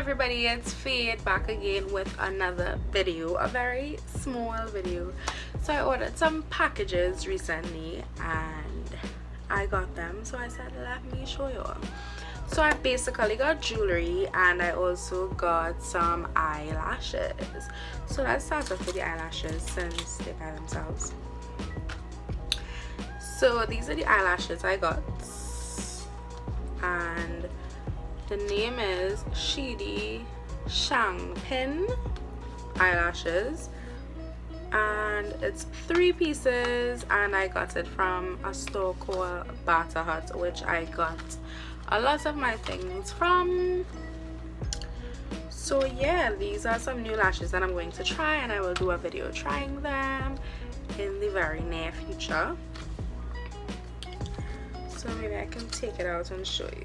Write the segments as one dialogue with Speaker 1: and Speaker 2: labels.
Speaker 1: everybody, it's Faith back again with another video, a very small video. So I ordered some packages recently and I got them, so I said let me show you all. So I basically got jewelry and I also got some eyelashes. So let's start off with the eyelashes since they by themselves. So these are the eyelashes I got, and the name is Shidi Shangpin eyelashes, and it's 3 pieces, and I got it from a store called Bata Hut, which I got a lot of my things from. So yeah, these are some new lashes that I'm going to try, and I will do a video trying them in the very near future. So maybe I can take it out and show you.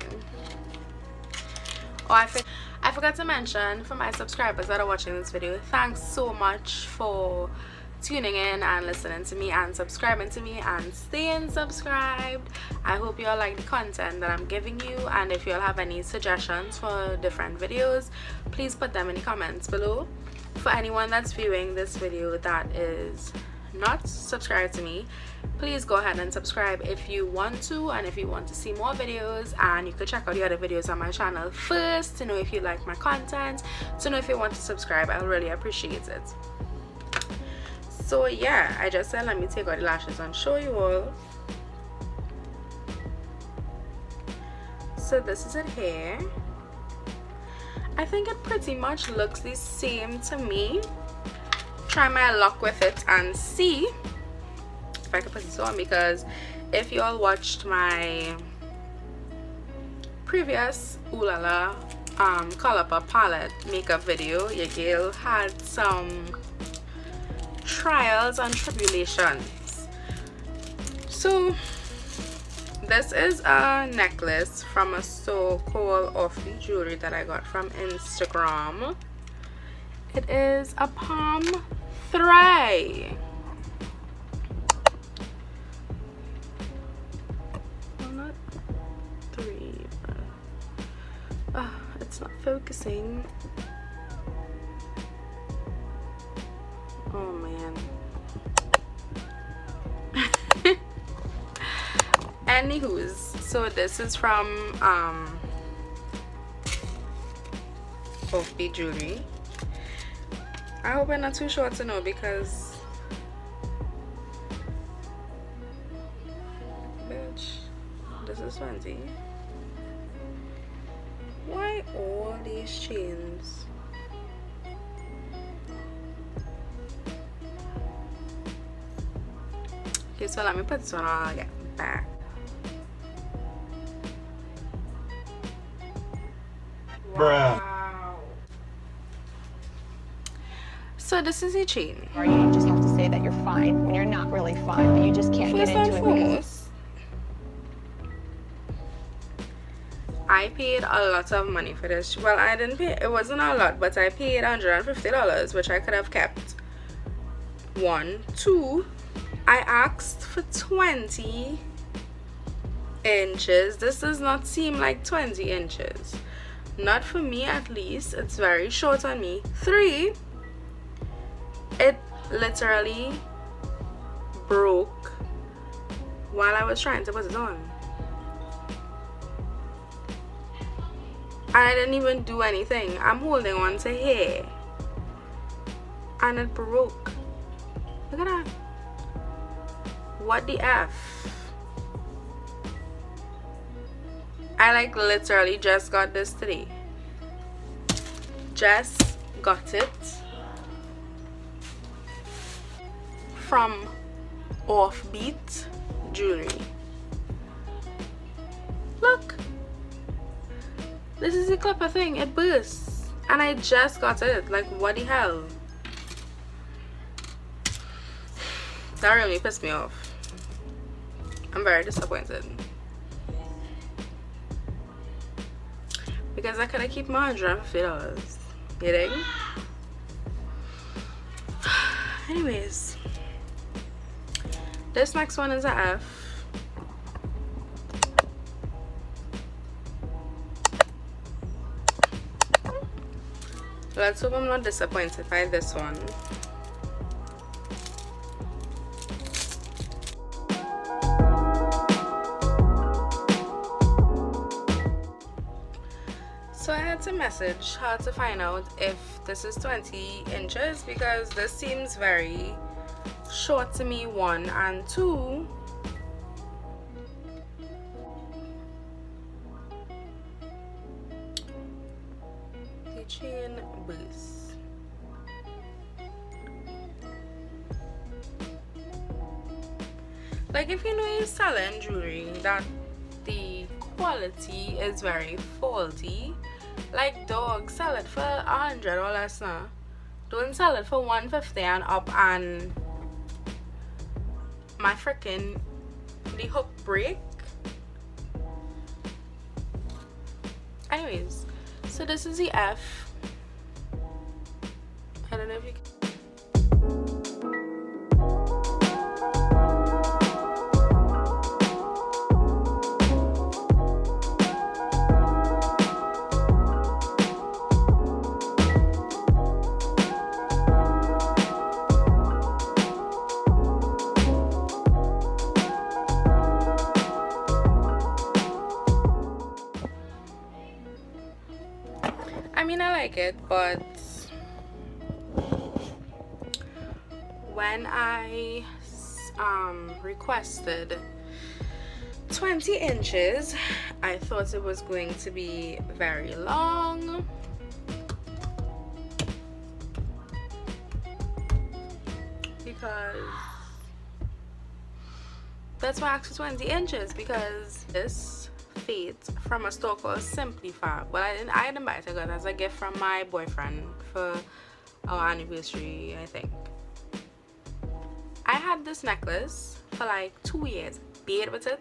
Speaker 1: Oh, I forgot to mention, for my subscribers that are watching this video, thanks so much for tuning in and listening to me and subscribing to me and staying subscribed. I hope you all like the content that I'm giving you, and if you all have any suggestions for different videos, please put them in the comments below. For anyone that's viewing this video that is not subscribed to me, please go ahead and subscribe if you want to, and if you want to see more videos, and you could check out the other videos on my channel first to know if you like my content, to know if you want to subscribe. I'll really appreciate it. So yeah, I just said let me take out the lashes and show you all. So this is it here. I think it pretty much looks the same to me. Try my luck with it and see if I can put this on, because if you all watched my previous Ooh La La Colourpop palette makeup video, your girl had some trials and tribulations. So this is a necklace from a store called Offbeat Jewelry that I got from Instagram. It is a palm thread. Well, not 3, but it's not focusing. Oh man. Anywho's, so this is from Offbeat Jewelry. I hope I'm not too short to know, because bitch, this is fancy. Why all these chains? Okay, so let me put this one on and get back.
Speaker 2: Bruh.
Speaker 1: So this is a chain.
Speaker 3: Or you just have to say that you're fine when you're not really fine, but you just can't
Speaker 1: First
Speaker 3: get
Speaker 1: and
Speaker 3: into it.
Speaker 1: foremost, I paid a lot of money for this. Well, I didn't pay, it wasn't a lot, but I paid $150, which I could have kept. 1, 2, I asked for 20 inches. This does not seem like 20 inches. Not for me, at least. It's very short on me. 3, it literally broke while I was trying to put it on. And I didn't even do anything. I'm holding on to hair and it broke. Look at that. What the F? I like literally just got this today. Just got it from Offbeat Jewelry. Look, this is the clipper thing. It bursts and I just got it. Like, what the hell? That really pissed me off. I'm very disappointed, because I could have kept my $150. You dig? Anyways, this next one is a F. Let's hope I'm not disappointed by this one. So I had to message her to find out if this is 20 inches because this seems very short to me, one, and two, the chain base. Like, if you know you're selling jewelry that the quality is very faulty, like, dog, sell it for $100 now. Don't sell it for $150 and up and my freaking the hook break. Anyways, so this is the F. I don't know if you can. I mean, I like it, but when I requested 20 inches, I thought it was going to be very long. Because that's why I asked for 20 inches, because this fade from a store called Simply Fab. Well, I didn't buy it. I got it as a gift from my boyfriend for our anniversary, I think. I had this necklace for like 2 years. Bathe with it.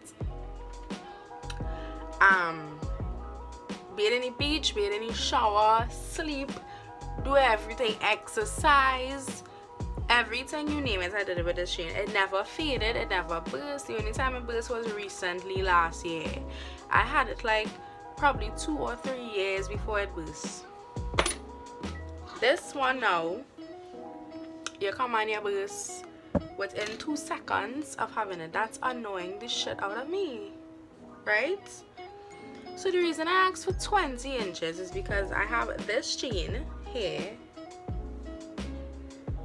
Speaker 1: Bathe in the beach, bathe in the shower, sleep, do everything, exercise, everything you name it, I did it with this chain. It never faded, it never burst. The only time it burst was recently last year. I had it like probably 2 or 3 years before it burst. This one now, you come on your burst within 2 seconds of having it. That's annoying the shit out of me, right? So the reason I asked for 20 inches is because I have this chain here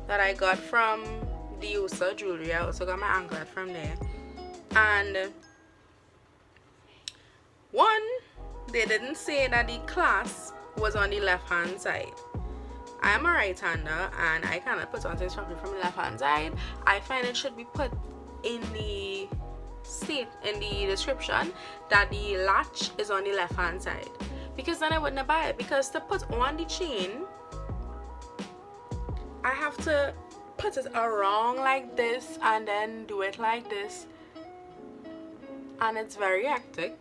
Speaker 1: that I got from the USA Jewelry. I also got my anklet from there. And one, they didn't say that the clasp was on the left hand side. I am a right-hander and I cannot put on things properly from the left hand side. I find it should be put in the description that the latch is on the left hand side, because then I wouldn't buy it. Because to put on the chain, I have to put it around like this and then do it like this, and it's very hectic.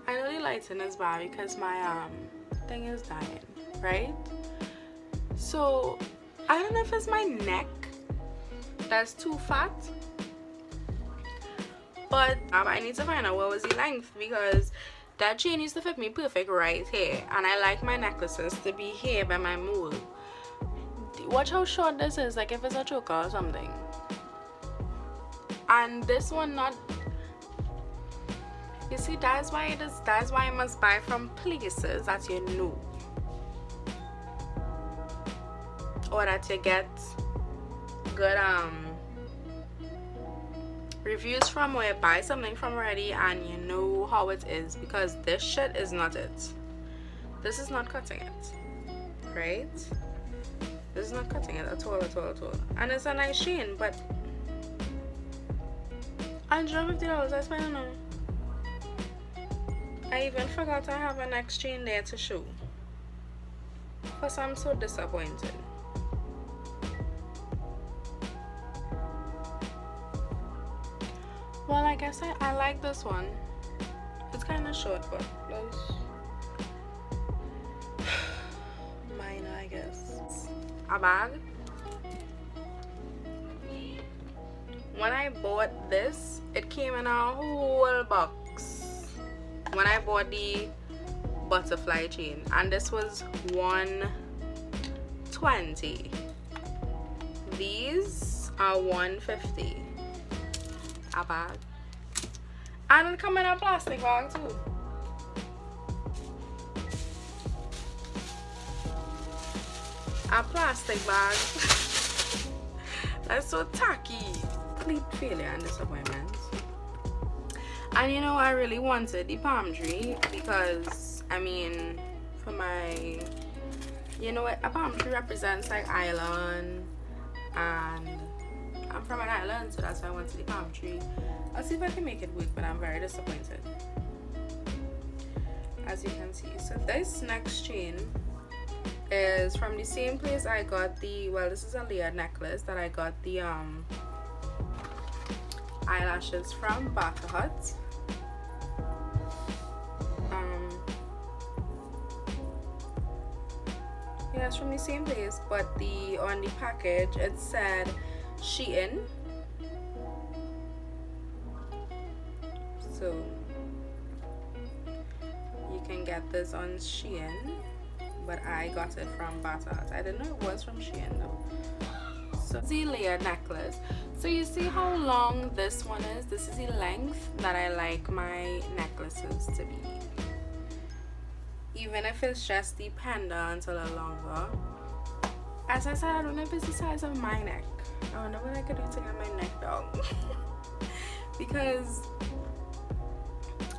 Speaker 1: I know the lighting is bad because my thing is dying, right? So I don't know if it's my neck that's too fat, but I need to find out what was the length, because that chain used to fit me perfect right here, and I like my necklaces to be here by my mole. Watch how short this is, like if it's a choker or something. And this one not. You see, that's why it is. That's why I must buy from places that you know, or that you get good reviews from, or you buy something from already and you know how it is. Because this shit is not it. This is not cutting it, right? This is not cutting it at all. And it's a nice chain, but $150 I spent on it. I even forgot I have an next chain there to show. Because I'm so disappointed. Well, I guess I like this one. It's kind of short, but that's minor, I guess. A bag. When I bought this, it came in a whole box. When I bought the butterfly chain, and this was $120. These are $150 a bag, and it come in a plastic bag too. A plastic bag. That's so tacky. Complete failure and disappointment. And you know, I really wanted the palm tree because, I mean, for my, you know what, a palm tree represents like island, and I'm from an island, so that's why I wanted the palm tree. I'll see if I can make it work, but I'm very disappointed, as you can see. So this next chain is from the same place I got the, well, this is a layered necklace that I got the eyelashes from Barker Hut. Yeah, it's from the same place, but the on the package it said Shein. So you can get this on Shein, but I got it from Barker Hut. I didn't know it was from Shein though. So the layered necklace. So you see how long this one is? This is the length that I like my necklaces to be. Even if it's just the pendant a little longer. As I said, I don't know if it's the size of my neck. I wonder what I could do to get my neck down. Because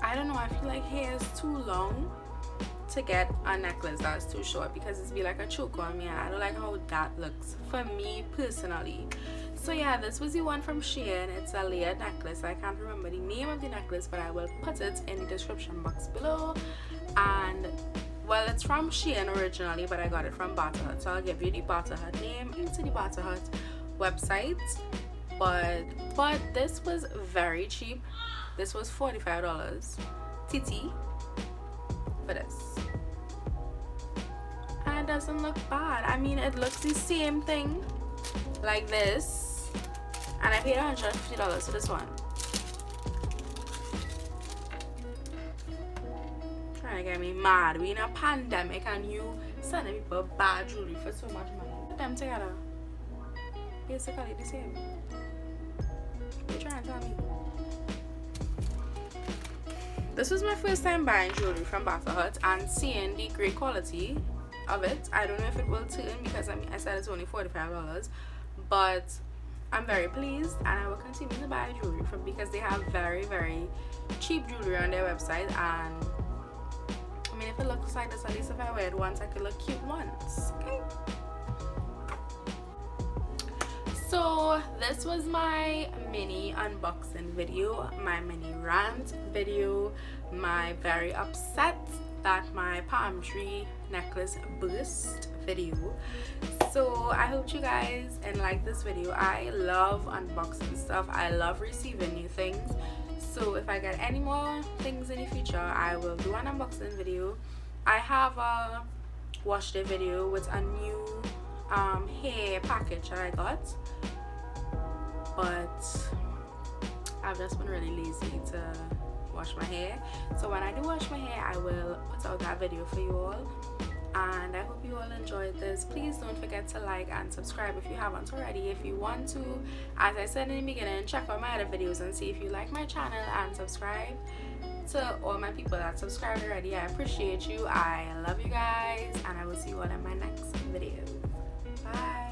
Speaker 1: I don't know, I feel like hair is too long to get a necklace that's too short, because it's be like a choke on me, and I don't like how that looks for me personally. So yeah, this was the one from Shein. It's a layered necklace. I can't remember the name of the necklace, but I will put it in the description box below. And well, it's from Shein originally, but I got it from Barker Hut, so I'll give you the Barker Hut name into the Barker Hut website. But this was very cheap. This was $45 TT for this, and it doesn't look bad. I mean, it looks the same thing like this, and I paid $150 for this one. Trying to get me mad. We in a pandemic and you sending people bad jewelry for so much money. Put them together. Basically the same. You're trying to tell me. This was my first time buying jewelry from Barker Hut and seeing the great quality of it. I don't know if it will turn, because I mean, I said it's only $45, but I'm very pleased, and I will continue to buy jewelry from, because they have very, very cheap jewelry on their website. And I mean, if it looks like this, at least if I wear it once, I could look cute once. Okay. So this was my mini unboxing video, my mini rant video, my very upset that my palm tree necklace burst video. So I hope you guys like this video. I love unboxing stuff. I love receiving new things. So if I get any more things in the future, I will do an unboxing video. I have a wash day video with a new hair package that I got, but I've just been really lazy to wash my hair. So when I do wash my hair, I will put out that video for you all, and I hope you all enjoyed this. Please don't forget to like and subscribe if you haven't already. If you want to, as I said in the beginning, check out my other videos and see if you like my channel, and subscribe. To all my people that subscribed already, I appreciate you. I love you guys, and I will see you all in my next video. Bye.